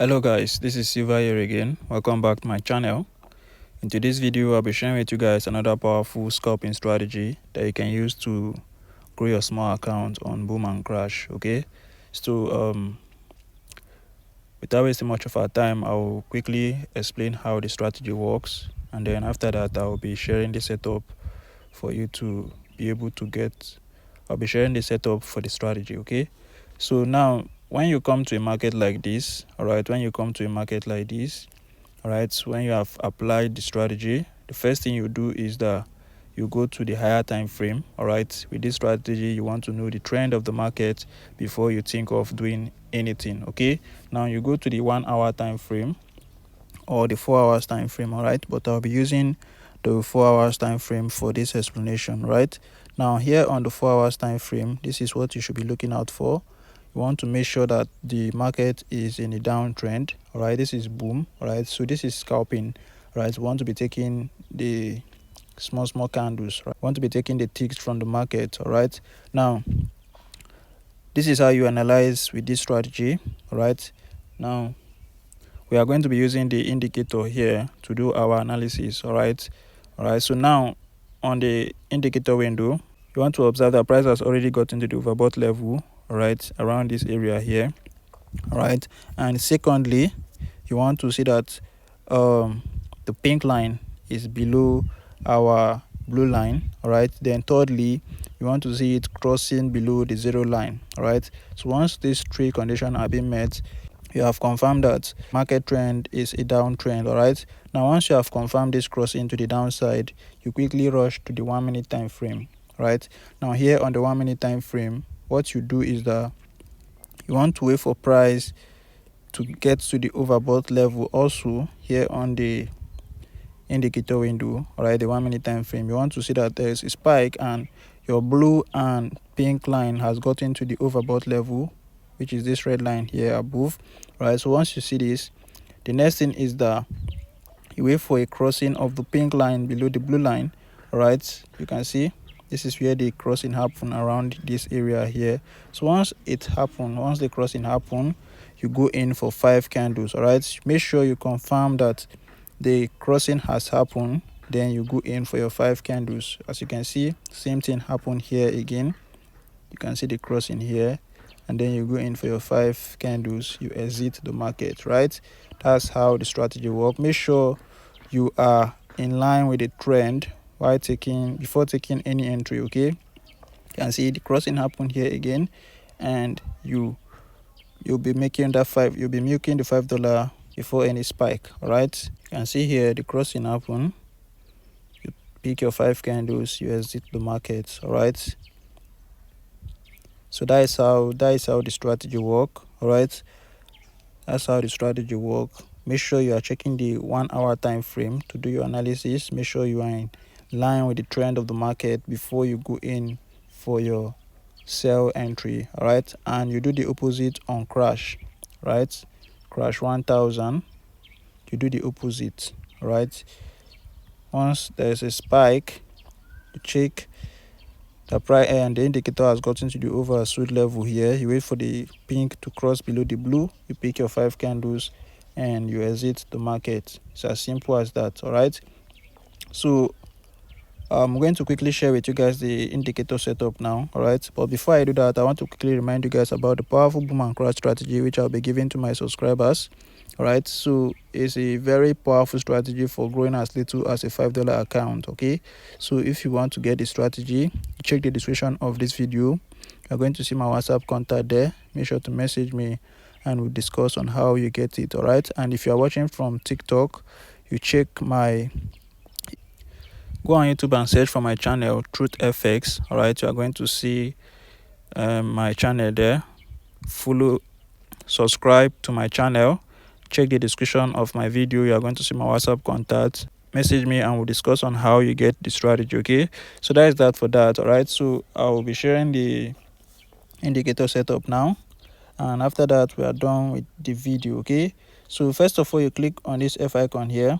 Hello guys, this is Silva here again. Welcome back to my channel. In today's video, I'll be sharing with you guys another powerful scalping strategy that you can use to grow your small account on boom and crash. Okay, so without wasting much of our time, I'll quickly explain how the strategy works, and then after that, I'll be sharing the setup for you to be able to get. I'll be sharing the setup for the strategy. Okay, so now when you come to a market like this, all right, when you come to a market like this, all right, so when you have applied the strategy, the first thing you do is that you go to the higher time frame. All right, with this strategy you want to know the trend of the market before you think of doing anything. Okay, now you go to the 1 hour time frame or the 4 hours time frame. All right, but I'll be using the 4 hours time frame for this explanation. Right now, here on the 4 hours time frame, this is what you should be looking out for. You want to make sure that the market is in a downtrend. All right, this is boom. All right, so this is scalping. All right, we want to be taking the small candles, right? We want to be taking the ticks from the market. All right, now this is how you analyze with this strategy. All right, now we are going to be using the indicator here to do our analysis. All right, so now on the indicator window, you want to observe that price has already gotten to the overbought level, all right, around this area here. All right, and secondly, you want to see that the pink line is below our blue line. All right, then thirdly, you want to see it crossing below the zero line. All right, so once these three conditions are being met, you have confirmed that market trend is a downtrend. All right, now once you have confirmed this crossing to the downside, you quickly rush to the 1 minute time frame. Right now, here on the 1 minute time frame, what you do is that you want to wait for price to get to the overbought level. Also here on the indicator window, all right, the 1 minute time frame, you want to see that there is a spike and your blue and pink line has gotten to the overbought level, which is this red line here above. All right, so once you see this, the next thing is that you wait for a crossing of the pink line below the blue line. All right, you can see this is where the crossing happen, around this area here. So once the crossing happen, you go in for 5 candles. All right, make sure you confirm that the crossing has happened, then you go in for your 5 candles. As you can see, same thing happened here again. You can see the crossing here, and then you go in for your 5 candles, you exit the market. Right, that's how the strategy works. Make sure you are in line with the trend before taking any entry. Okay, you can see the crossing happened here again, and you'll be making the $5 before any spike. All right, you can see here the crossing happen, you pick your 5 candles, you exit the market. All right, so that is how the strategy work. All right, that's how the strategy work. Make sure you are checking the 1 hour time frame to do your analysis. Make sure you are in line with the trend of the market before you go in for your sell entry. All right, and you do the opposite on crash. Right, crash 1000, you do the opposite. All right, once there's a spike, you check the price and the indicator has gotten to the oversold level here. You wait for the pink to cross below the blue, you pick your 5 candles and you exit the market. It's as simple as that. All right, so I'm going to quickly share with you guys the indicator setup now. All right, but before I do that, I want to quickly remind you guys about the powerful boom and crash strategy which I'll be giving to my subscribers. All right, so it's a very powerful strategy for growing as little as a $5 account. Okay, so if you want to get the strategy, check the description of this video. You're going to see my WhatsApp contact there. Make sure to message me and we'll discuss on how you get it. All right, and if you're watching from TikTok, you go on YouTube and search for my channel, Truth FX. All right, you are going to see my channel there. Subscribe to my channel. Check the description of my video. You are going to see my WhatsApp contact. Message me and we'll discuss on how you get the strategy. Okay, so that is that for that. All right, so I will be sharing the indicator setup now, and after that we are done with the video. Okay, so first of all, you click on this F icon here.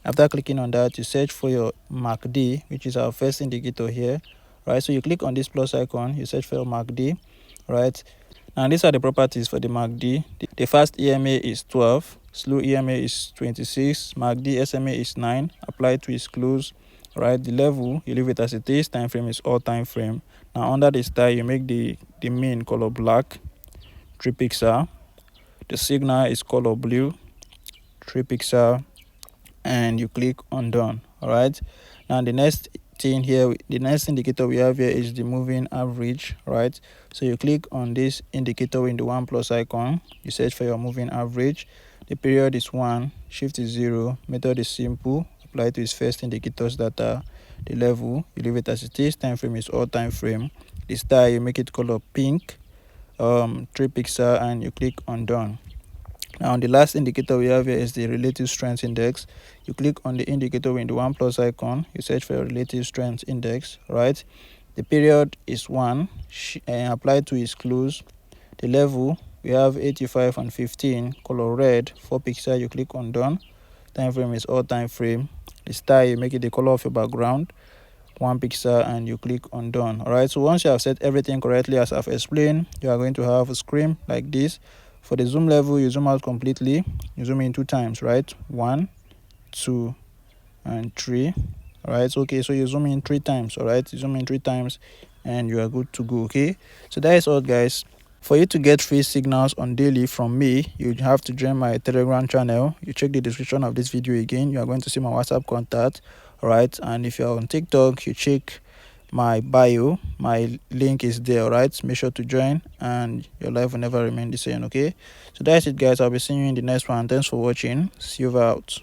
After clicking on that, you search for your MACD, which is our first indicator here. Right, so you click on this plus icon, you search for your MACD. Right, Now these are the properties for the MACD. The fast EMA is 12, slow EMA is 26, MACD SMA is 9, apply to is close. Right, the level you leave it as it is, time frame is all time frame. Now under the star you make the mean color black, 3 pixel. The signal is color blue, 3 pixel, and you click on done. All right, now the next thing here, the next indicator we have here is the moving average. Right, so you click on this indicator in the 1 plus icon, you search for your moving average. The period is 1, shift is 0, method is simple, apply to its first indicators that are the level, you leave it as it is, time frame is all time frame. The star you make it color pink, 3 pixel, and you click on done. Now the last indicator we have here is the relative strength index. You click on the indicator in the 1 plus icon, you search for your relative strength index. Right, the period is 1, and apply to is close. The level we have 85 and 15, color red, 4 pixel, you click on done. Time frame is all time frame. The star you make it the color of your background, 1 pixel, and you click on done. All right, so once you have set everything correctly as I've explained, you are going to have a screen like this. For the zoom level, you zoom out completely, you zoom in 2 times, right? 1, 2, and 3. All right, okay, so you zoom in 3 times. All right, you zoom in 3 times and you are good to go. Okay, so that is all, guys. For you to get free signals on daily from me, you have to join my Telegram channel. You check the description of this video again, you are going to see my WhatsApp contact. All right, and if you're on TikTok, you check my bio, my link is there. All right, make sure to join and your life will never remain the same. Okay, so that's it, guys. I'll be seeing you in the next one. Thanks for watching. See you out.